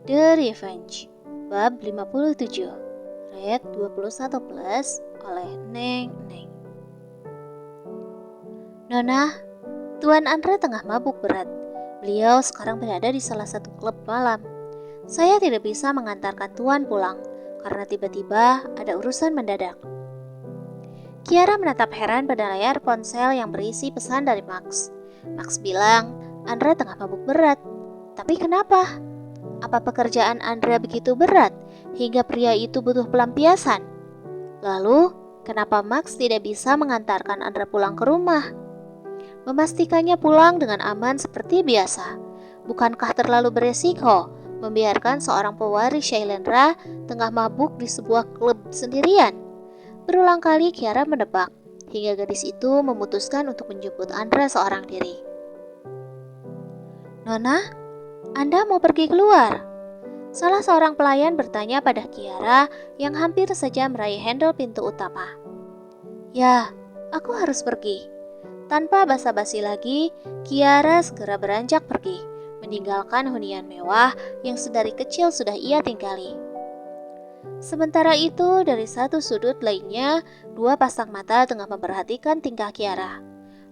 The Revenge, bab 57, red 21 plus oleh Neng Neng. Nona, Tuan Andre tengah mabuk berat. Beliau sekarang berada di salah satu klub malam. Saya tidak bisa mengantarkan Tuan pulang karena tiba-tiba ada urusan mendadak. Kiara menatap heran pada layar ponsel yang berisi pesan dari Max. Max bilang, Andre tengah mabuk berat. Tapi kenapa? Apa pekerjaan Andra begitu berat hingga pria itu butuh pelampiasan? Lalu, kenapa Max tidak bisa mengantarkan Andra pulang ke rumah? Memastikannya pulang dengan aman seperti biasa. Bukankah terlalu beresiko membiarkan seorang pewaris Shailendra tengah mabuk di sebuah klub sendirian? Berulang kali Kiara menebak, hingga gadis itu memutuskan untuk menjemput Andra seorang diri. Nona, Anda mau pergi keluar? Salah seorang pelayan bertanya pada Kiara yang hampir saja meraih handle pintu utama. Ya, aku harus pergi. Tanpa basa-basi lagi, Kiara segera beranjak pergi, meninggalkan hunian mewah yang sedari kecil sudah ia tinggali. Sementara itu, dari satu sudut lainnya, dua pasang mata tengah memperhatikan tingkah Kiara.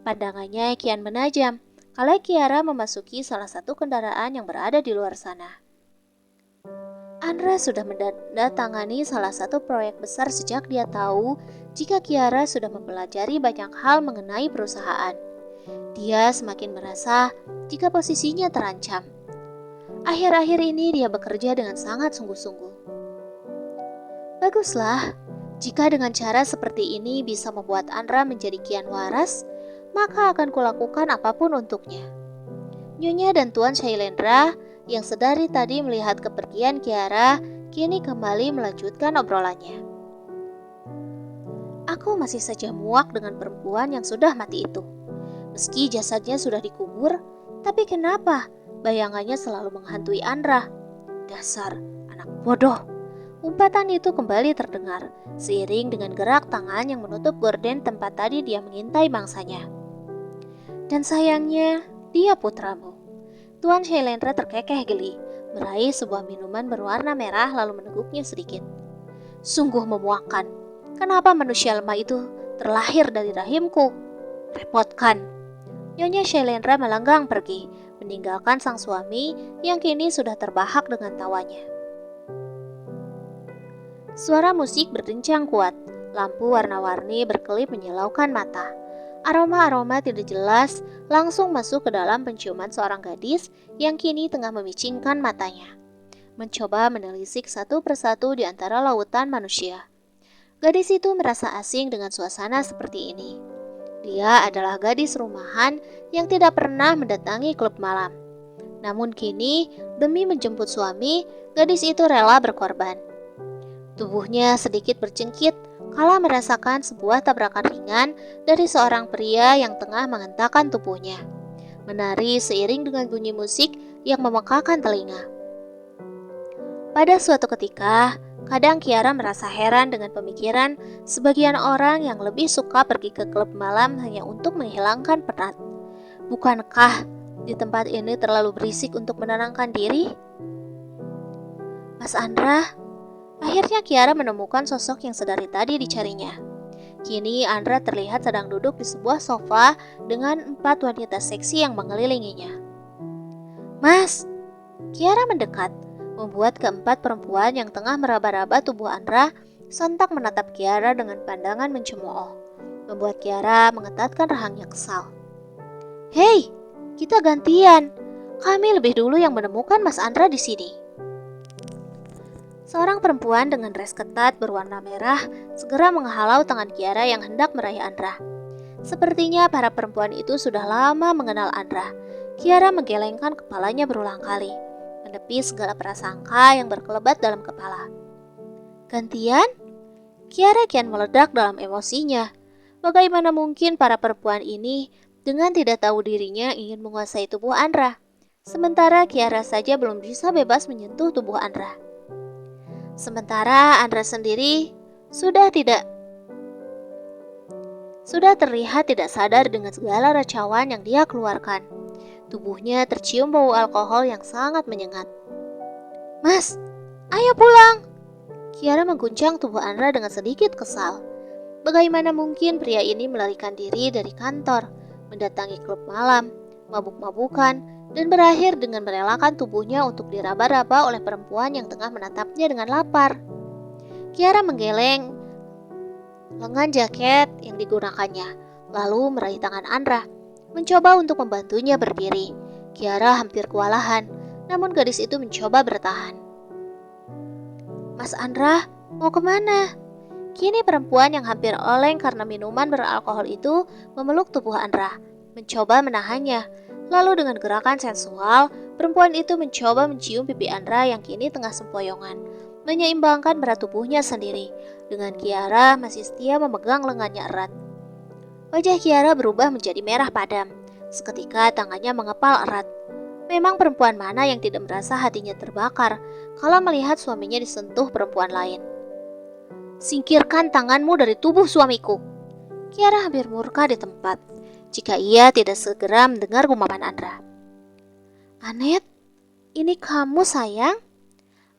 Pandangannya kian menajam kala Kiara memasuki salah satu kendaraan yang berada di luar sana. Andra sudah mendatangani salah satu proyek besar sejak dia tahu jika Kiara sudah mempelajari banyak hal mengenai perusahaan. Dia semakin merasa jika posisinya terancam. Akhir-akhir ini dia bekerja dengan sangat sungguh-sungguh. Baguslah, jika dengan cara seperti ini bisa membuat Andra menjadi kian waras, maka akan kulakukan apapun untuknya. Nyonya dan Tuan Shailendra yang sedari tadi melihat kepergian Kiara kini kembali melanjutkan obrolannya. Aku masih saja muak dengan perempuan yang sudah mati itu. Meski jasadnya sudah dikubur, tapi kenapa bayangannya selalu menghantui Andra? Dasar anak bodoh. Umpatan itu kembali terdengar, seiring dengan gerak tangan yang menutup gorden tempat tadi dia mengintai mangsanya. Dan sayangnya, dia putramu. Tuan Shailendra terkekeh geli, meraih sebuah minuman berwarna merah lalu meneguknya sedikit. Sungguh memuakkan. Kenapa manusia lemah itu terlahir dari rahimku? Repotkan. Nyonya Shailendra melenggang pergi, meninggalkan sang suami yang kini sudah terbahak dengan tawanya. Suara musik berdencang kuat, lampu warna-warni berkelip menyilaukan mata. Aroma-aroma tidak jelas langsung masuk ke dalam penciuman seorang gadis yang kini tengah memicingkan matanya, mencoba menelisik satu persatu di antara lautan manusia. Gadis itu merasa asing dengan suasana seperti ini. Dia adalah gadis rumahan yang tidak pernah mendatangi klub malam. Namun kini, demi menjemput suami, gadis itu rela berkorban. Tubuhnya sedikit berjengkit kala merasakan sebuah tabrakan ringan dari seorang pria yang tengah menghentakkan tubuhnya, menari seiring dengan bunyi musik yang memekakan telinga. Pada suatu ketika, kadang Kiara merasa heran dengan pemikiran sebagian orang yang lebih suka pergi ke klub malam hanya untuk menghilangkan penat. Bukankah di tempat ini terlalu berisik untuk menenangkan diri? Mas Andra, akhirnya Kiara menemukan sosok yang sedari tadi dicarinya. Kini Andra terlihat sedang duduk di sebuah sofa dengan 4 wanita seksi yang mengelilinginya. Mas, Kiara mendekat, membuat keempat perempuan yang tengah meraba-raba tubuh Andra sontak menatap Kiara dengan pandangan mencemooh, membuat Kiara mengetatkan rahangnya kesal. Hei, kita gantian. Kami lebih dulu yang menemukan Mas Andra di sini. Seorang perempuan dengan dress ketat berwarna merah segera menghalau tangan Kiara yang hendak meraih Andra. Sepertinya para perempuan itu sudah lama mengenal Andra. Kiara menggelengkan kepalanya berulang kali, menepi segala prasangka yang berkelebat dalam kepala. Gantian? Kiara kian meledak dalam emosinya. Bagaimana mungkin para perempuan ini dengan tidak tahu dirinya ingin menguasai tubuh Andra? Sementara Kiara saja belum bisa bebas menyentuh tubuh Andra. Sementara Andra sendiri sudah terlihat tidak sadar dengan segala racauan yang dia keluarkan. Tubuhnya tercium bau alkohol yang sangat menyengat. Mas, ayo pulang. Kiara mengguncang tubuh Andra dengan sedikit kesal. Bagaimana mungkin pria ini melarikan diri dari kantor, mendatangi klub malam, mabuk-mabukan, dan berakhir dengan merelakan tubuhnya untuk diraba-raba oleh perempuan yang tengah menatapnya dengan lapar. Kiara menggeleng lengan jaket yang digunakannya, lalu meraih tangan Andra, mencoba untuk membantunya berdiri. Kiara hampir kewalahan, namun gadis itu mencoba bertahan. Mas Andra, mau kemana? Kini perempuan yang hampir oleng karena minuman beralkohol itu memeluk tubuh Andra, mencoba menahannya. Lalu dengan gerakan sensual, perempuan itu mencoba mencium pipi Andra yang kini tengah sempoyongan, menyeimbangkan berat tubuhnya sendiri, dengan Kiara masih setia memegang lengannya erat. Wajah Kiara berubah menjadi merah padam, seketika tangannya mengepal erat. Memang perempuan mana yang tidak merasa hatinya terbakar kalau melihat suaminya disentuh perempuan lain. Singkirkan tanganmu dari tubuh suamiku. Kiara hampir murka di tempat jika ia tidak segera mendengar gumaman Andra. Anet, ini kamu sayang?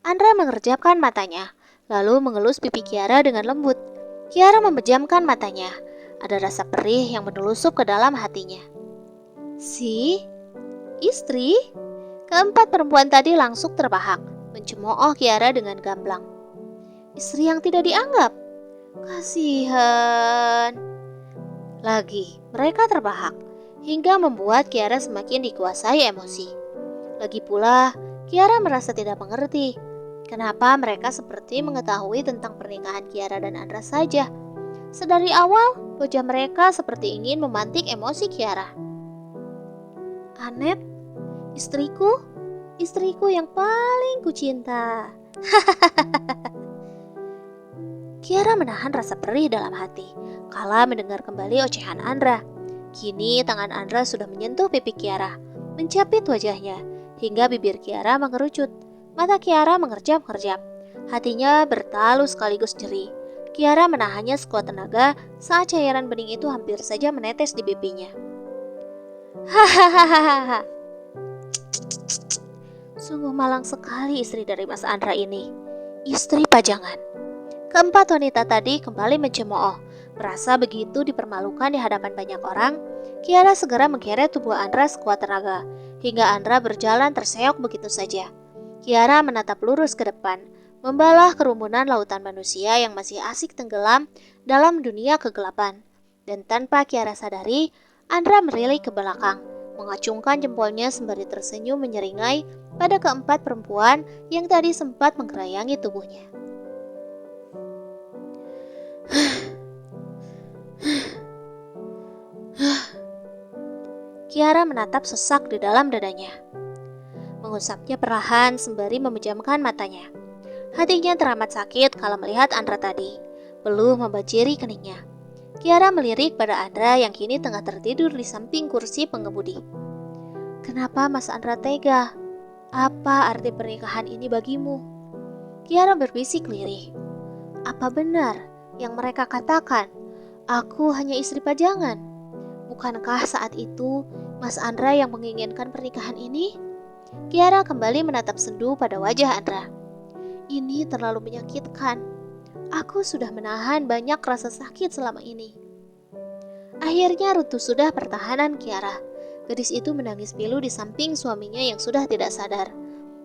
Andra mengerjapkan matanya, lalu mengelus pipi Kiara dengan lembut. Kiara memejamkan matanya. Ada rasa perih yang menelusup ke dalam hatinya. Si, istri? Keempat perempuan tadi langsung terbahak, mencemooh Kiara dengan gamblang. Istri yang tidak dianggap? Kasihan. Lagi, mereka terbahak, hingga membuat Kiara semakin dikuasai emosi. Lagi pula, Kiara merasa tidak mengerti kenapa mereka seperti mengetahui tentang pernikahan Kiara dan Andra saja. Sedari awal, wajah mereka seperti ingin memantik emosi Kiara. Anet, istriku yang paling kucinta. Kiara menahan rasa perih dalam hati kala mendengar kembali ocehan Andra. Kini tangan Andra sudah menyentuh pipi Kiara, mencapit wajahnya, hingga bibir Kiara mengerucut. Mata Kiara mengerjap-kerjap, hatinya bertalu sekaligus nyeri. Kiara menahannya sekuat tenaga saat cairan bening itu hampir saja menetes di pipinya. Hahaha. Sungguh malang sekali istri dari Mas Andra ini. Istri pajangan. Keempat wanita tadi kembali mencemooh. Merasa begitu dipermalukan di hadapan banyak orang, Kiara segera menggeret tubuh Andra sekuat tenaga, hingga Andra berjalan terseok begitu saja. Kiara menatap lurus ke depan, membalah kerumunan lautan manusia yang masih asik tenggelam dalam dunia kegelapan. Dan tanpa Kiara sadari, Andra merilik ke belakang, mengacungkan jempolnya sembari tersenyum menyeringai pada keempat perempuan yang tadi sempat menggerayangi tubuhnya. Kiara menatap sesak di dalam dadanya, mengusapnya perlahan sembari memejamkan matanya. Hatinya teramat sakit kalau melihat Andra tadi, peluh membanjiri keningnya. Kiara melirik pada Andra yang kini tengah tertidur di samping kursi pengemudi. Kenapa Mas Andra tega? Apa arti pernikahan ini bagimu? Kiara berbisik lirih. Apa benar yang mereka katakan? Aku hanya istri pajangan. Bukankah saat itu Mas Andra yang menginginkan pernikahan ini? Kiara kembali menatap sendu pada wajah Andra. Ini terlalu menyakitkan. Aku sudah menahan banyak rasa sakit selama ini. Akhirnya runtuh sudah pertahanan Kiara. Gadis itu menangis pilu di samping suaminya yang sudah tidak sadar,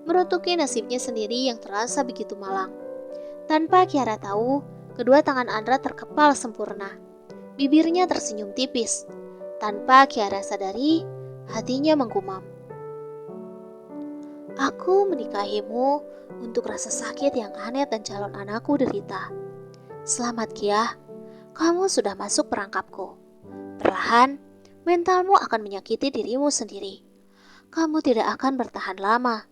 merutuki nasibnya sendiri yang terasa begitu malang. Tanpa Kiara tahu, kedua tangan Andra terkepal sempurna. Bibirnya tersenyum tipis. Tanpa Kiara sadari, hatinya menggumam. Aku menikahimu untuk rasa sakit yang Anet dan calon anakku derita. Selamat Kia, kamu sudah masuk perangkapku. Perlahan, mentalmu akan menyakiti dirimu sendiri. Kamu tidak akan bertahan lama,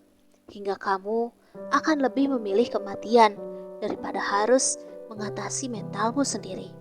hingga kamu akan lebih memilih kematian daripada harus mengatasi mentalmu sendiri.